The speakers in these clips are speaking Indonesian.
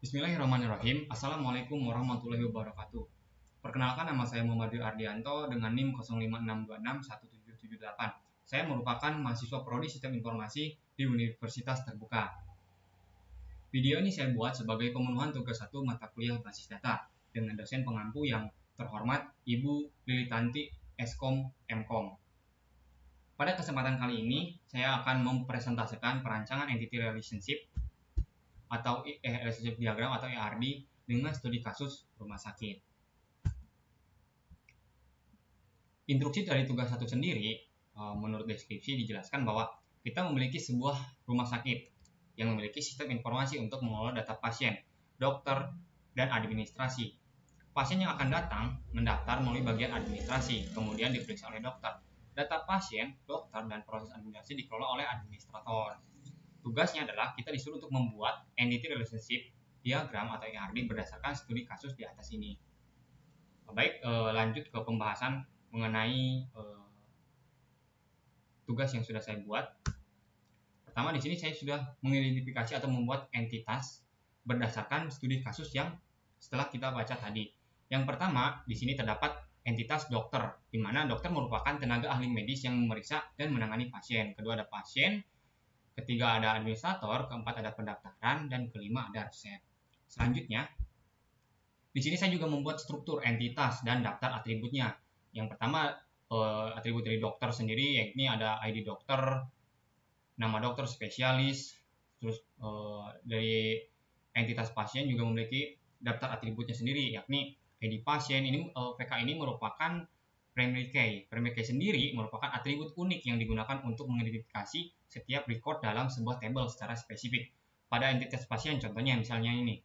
Bismillahirrahmanirrahim. Assalamualaikum warahmatullahi wabarakatuh. Perkenalkan, nama saya Muhammad Ardianto dengan NIM 0566261778. Saya merupakan mahasiswa Prodi Sistem Informasi di Universitas Terbuka. Video ini saya buat sebagai pemenuhan tugas 1 mata kuliah basis data dengan dosen pengampu yang terhormat Ibu Lilitanti Eskom Mkom. Pada kesempatan kali ini, saya akan mempresentasikan perancangan Entity Relationship atau relationship diagram atau ERD dengan studi kasus rumah sakit. Instruksi dari tugas 1 sendiri, menurut deskripsi dijelaskan bahwa kita memiliki sebuah rumah sakit yang memiliki sistem informasi untuk mengelola data pasien, dokter, dan administrasi. Pasien yang akan datang mendaftar melalui bagian administrasi, kemudian diperiksa oleh dokter. Data pasien, dokter, dan proses administrasi dikelola oleh administrator. Tugasnya adalah kita disuruh untuk membuat entity relationship diagram atau ERD berdasarkan studi kasus di atas ini. Baik, lanjut ke pembahasan mengenai tugas yang sudah saya buat. Pertama, di sini saya sudah mengidentifikasi atau membuat entitas berdasarkan studi kasus yang setelah kita baca tadi. Yang pertama, di sini terdapat entitas dokter, di mana dokter merupakan tenaga ahli medis yang memeriksa dan menangani pasien. Kedua ada pasien, ketiga ada administrator, keempat ada pendaftaran, dan kelima ada resep. Selanjutnya, di sini saya juga membuat struktur entitas dan daftar atributnya. Yang pertama, atribut dari dokter sendiri, yakni ada ID dokter, nama dokter, spesialis. Terus dari entitas pasien juga memiliki daftar atributnya sendiri, yakni ID pasien. Ini VK ini merupakan primary key. Primary key sendiri merupakan atribut unik yang digunakan untuk mengidentifikasi setiap record dalam sebuah table secara spesifik. Pada entitas pasien, contohnya misalnya ini,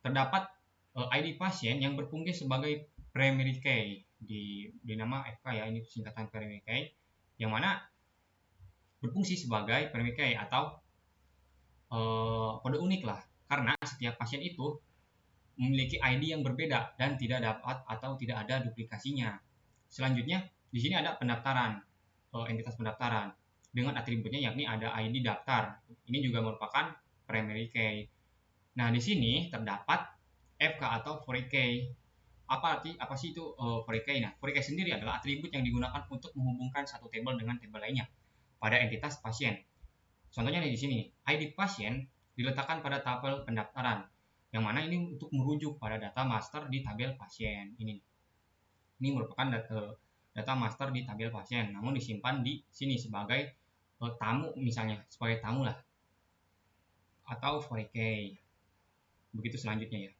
terdapat ID pasien yang berfungsi sebagai primary key di nama FK ya, ini singkatan primary key, yang mana berfungsi sebagai primary key atau kode unik lah, karena setiap pasien itu memiliki ID yang berbeda dan tidak dapat atau tidak ada duplikasinya. Selanjutnya, di sini ada pendaftaran, entitas pendaftaran dengan atributnya, yakni ada ID daftar. Ini juga merupakan primary key. Nah, di sini terdapat FK atau foreign key. Apa sih itu foreign key? Nah, foreign key sendiri adalah atribut yang digunakan untuk menghubungkan satu tabel dengan tabel lainnya pada entitas pasien. Contohnya di sini, ID pasien diletakkan pada tabel pendaftaran, yang mana ini untuk merujuk pada data master di tabel pasien. Ini merupakan data master di tabel pasien, namun disimpan di sini sebagai tamu, misalnya sebagai tamu lah, atau foreign key. Begitu selanjutnya ya.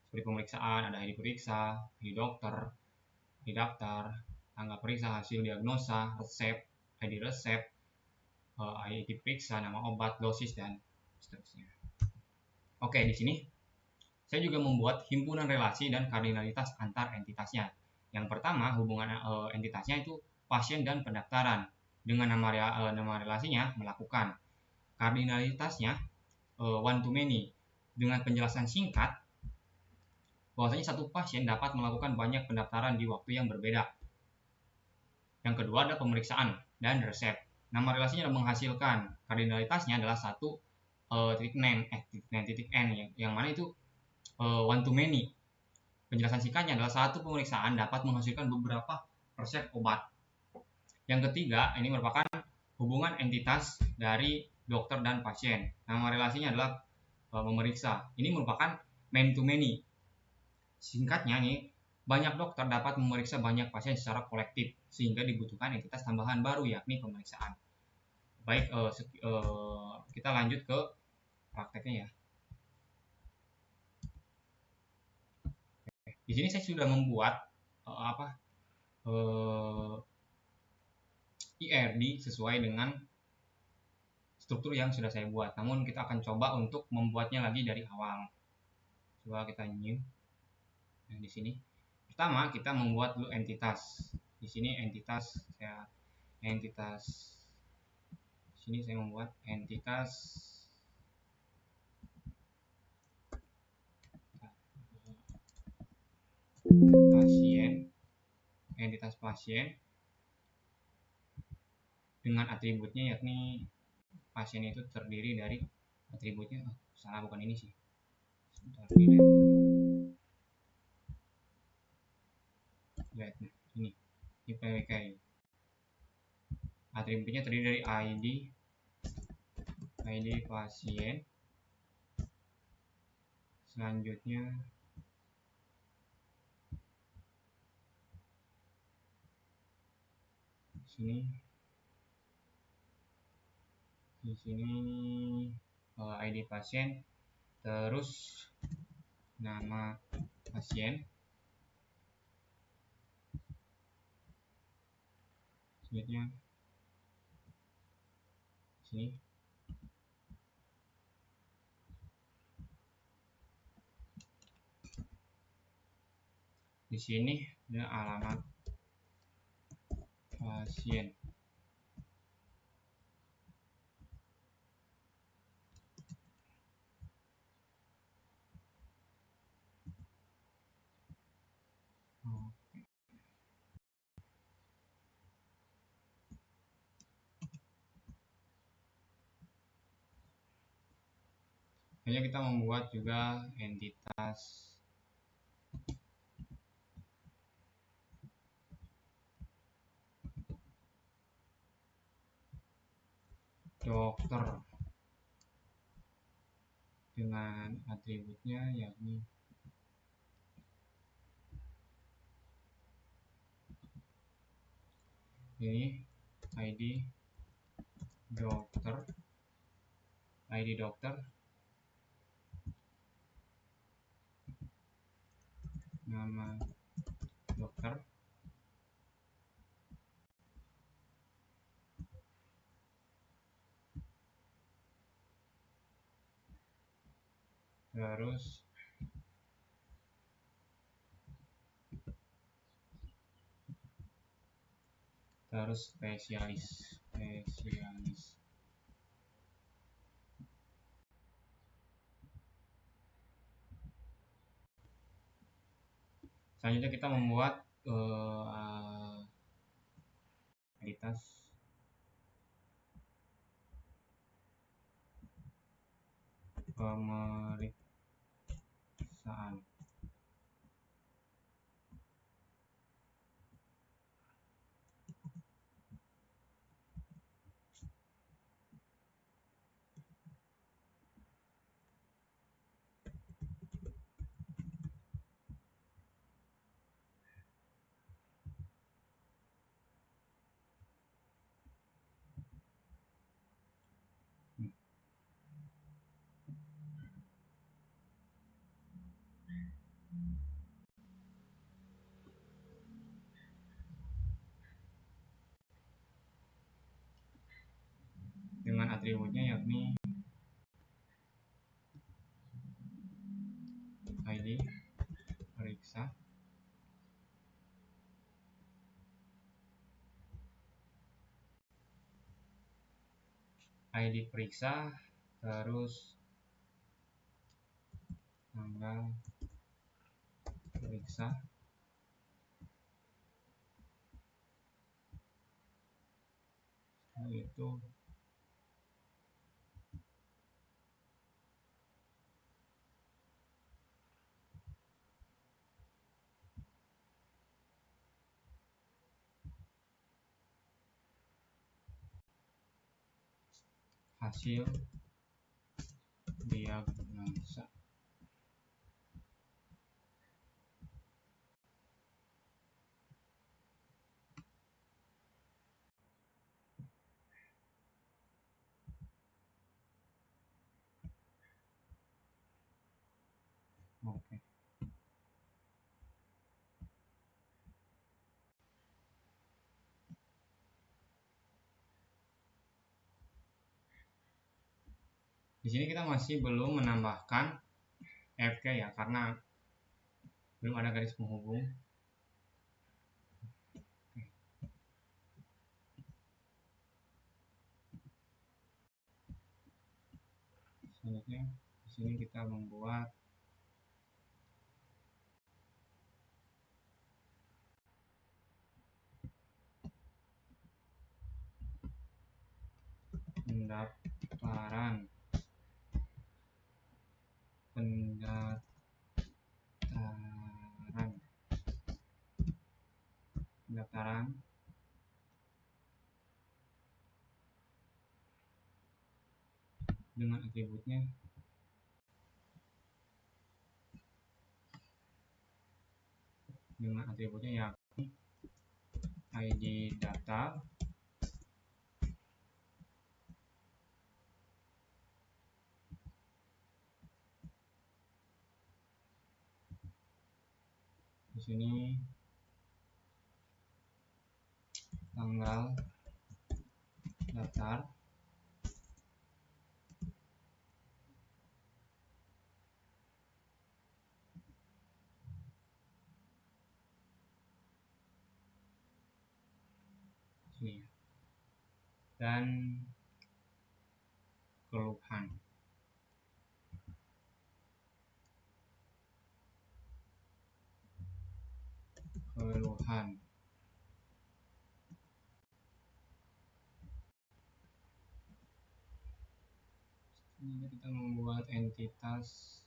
Seperti pemeriksaan, ada ID periksa, ID dokter, ID daftar, tanggal periksa, hasil diagnosa, resep, ID resep, ID periksa, nama obat, dosis, dan seterusnya. Oke, di sini saya juga membuat himpunan relasi dan kardinalitas antar entitasnya. Yang pertama, hubungan entitasnya itu pasien dan pendaftaran. Dengan nama relasinya melakukan. Kardinalitasnya one to many. Dengan penjelasan singkat, bahwasanya satu pasien dapat melakukan banyak pendaftaran di waktu yang berbeda. Yang kedua ada pemeriksaan dan resep. Nama relasinya adalah menghasilkan. Kardinalitasnya adalah satu titik n, yang mana itu one to many. Penjelasan singkatnya adalah satu pemeriksaan dapat menghasilkan beberapa resep obat. Yang ketiga, ini merupakan hubungan entitas dari dokter dan pasien. Nama relasinya adalah memeriksa. Ini merupakan man to many. Singkatnya nih, banyak dokter dapat memeriksa banyak pasien secara kolektif, sehingga dibutuhkan entitas tambahan baru, yakni pemeriksaan. Baik, kita lanjut ke prakteknya ya. Di sini saya sudah membuat ERD sesuai dengan struktur yang sudah saya buat. Namun kita akan coba untuk membuatnya lagi dari awal. Coba kita new. Nah, di sini pertama kita membuat dulu entitas. Di sini entitas sini saya membuat entitas pasien dengan atributnya, yakni pasien itu terdiri dari atributnya bukan ini sih, lihat nih, ini PWK. Atributnya terdiri dari ID pasien, selanjutnya di sini ID pasien, terus nama pasien, selanjutnya sini di sini ada alamat pasien. Hanya kita membuat juga entitas dokter dengan atributnya yakni ini ID dokter, nama dokter, terus spesialis. Selanjutnya kita membuat entitas pemeriksaan. Dengan atributnya yakni ID periksa, terus tanggal periksa, yaitu hasil diagnosa. Oke. Di sini kita masih belum menambahkan FK ya, karena belum ada garis penghubung. Selanjutnya di sini kita membuat pendaftaran dengan atributnya yakni ID data di sini tanggal daftar sini dan keluhan. Ini kita membuat entitas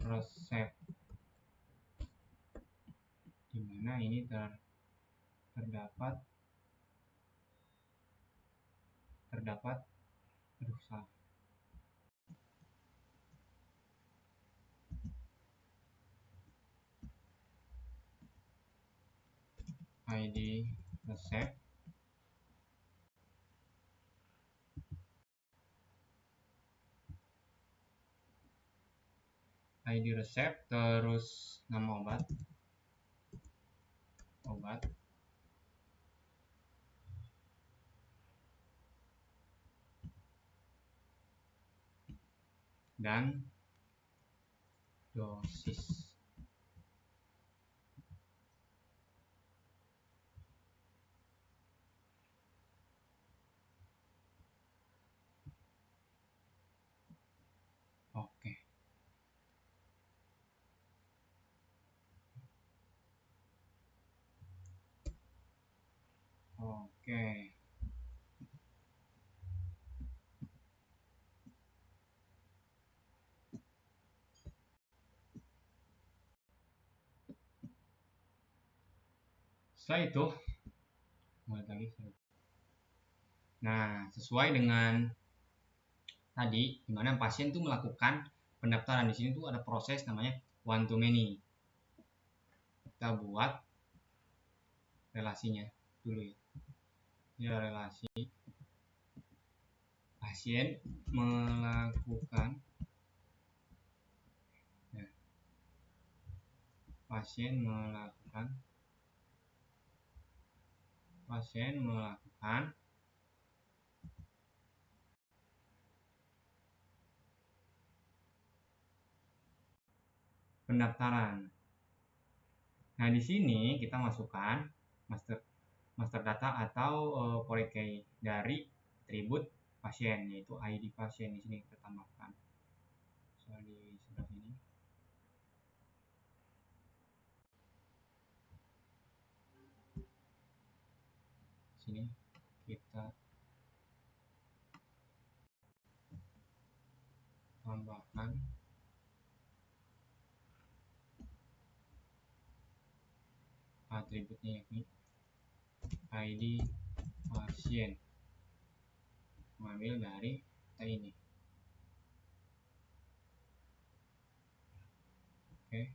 resep, di mana ini terdapat aduh salah ID resep terus nama obat dan dosis. Oke. Setelah itu, nah sesuai dengan tadi, di mana pasien tuh melakukan pendaftaran. Di sini tuh ada proses namanya one to many. Kita buat relasinya dulu ya. Ini relasi pasien melakukan pendaftaran. Nah, di sini kita masukkan master data atau policy key dari atribut pasien, yaitu ID pasien. Di sini kita tambahkan. Soal di sebelah sini. Sini kita tambahkan atributnya yakni ID pasien, mengambil dari data ini. Oke.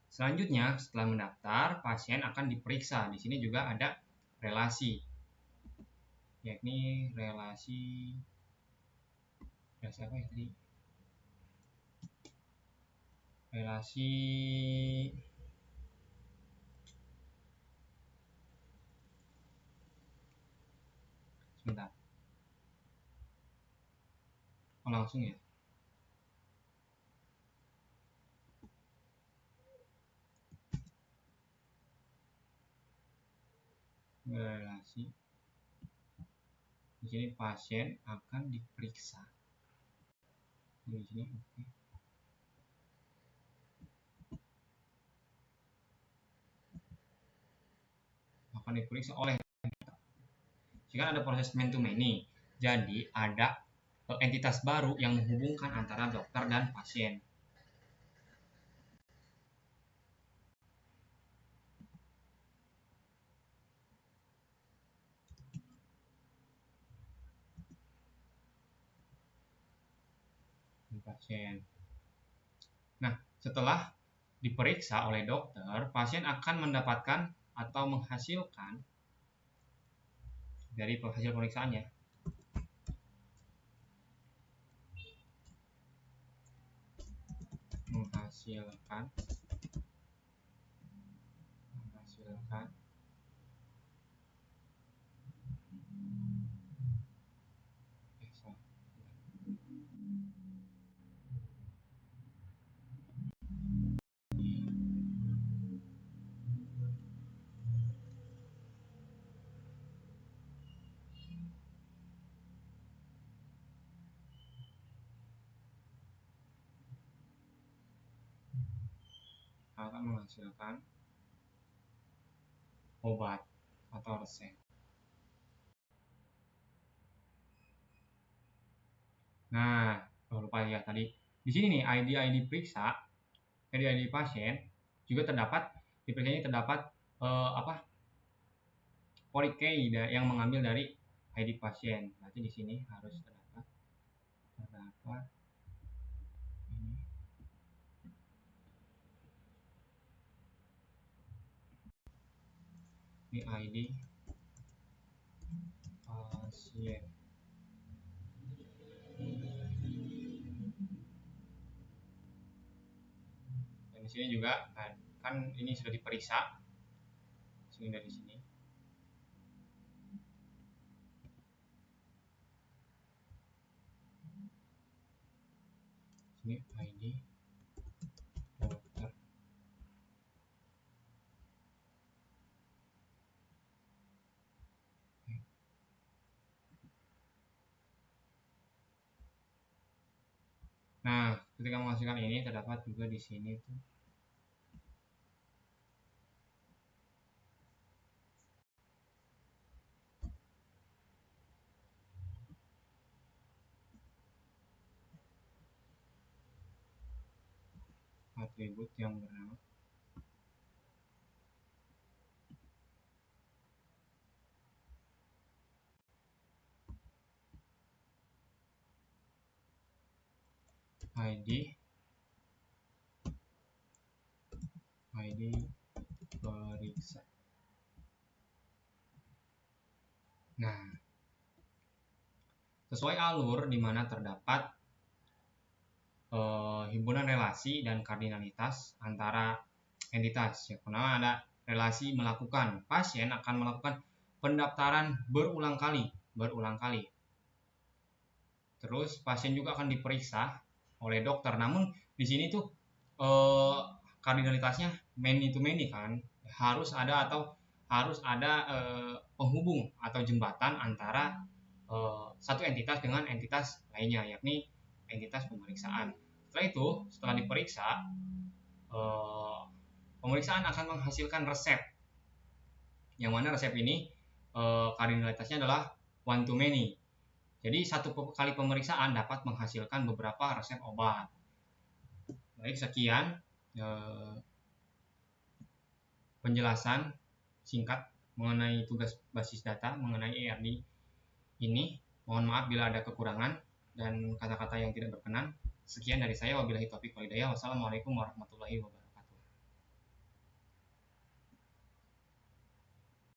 Selanjutnya, setelah mendaftar, pasien akan diperiksa. Di sini juga ada relasi, yakni relasi apa ya tadi? Relasi sebentar. Oh, langsung ya. Relasi. Di sini pasien akan diperiksa. Di sini oke. Akan diperiksa oleh. Jika ada proses man to many, jadi ada entitas baru yang menghubungkan antara dokter dan pasien. pasien. Nah, setelah diperiksa oleh dokter, pasien akan mendapatkan atau menghasilkan dari hasil pemeriksaannya menghasilkan akan menghasilkan obat atau resep. Nah, lupa ya tadi. Di sini nih ID periksa, ID pasien juga terdapat di periksa ini terdapat polikei yang mengambil dari ID pasien. Berarti di sini harus terdapat ini ID pasien. Dan di sini juga kan ini sudah diperiksa. Sini dari sini. Ini ID dokter. Nah, ketika menghasilkan ini terdapat juga di sini tuh atribut yang bernama ID periksa. Nah, sesuai alur di mana terdapat himpunan relasi dan kardinalitas antara entitas. Ya, pertama ada relasi melakukan. Pasien akan melakukan pendaftaran berulang kali. Terus pasien juga akan diperiksa oleh dokter. Namun di sini tuh kardinalitasnya many to many kan. Harus ada penghubung atau jembatan antara satu entitas dengan entitas lainnya, yakni entitas pemeriksaan. Setelah diperiksa, pemeriksaan akan menghasilkan resep. Yang mana resep ini kardinalitasnya adalah one to many. Jadi satu kali pemeriksaan dapat menghasilkan beberapa resep obat. Baik, sekian penjelasan singkat mengenai tugas basis data mengenai ERD ini. Mohon maaf bila ada kekurangan dan kata-kata yang tidak berkenan. Sekian dari saya, wabillahi taufiq wal hidayah. Wassalamualaikum warahmatullahi wabarakatuh.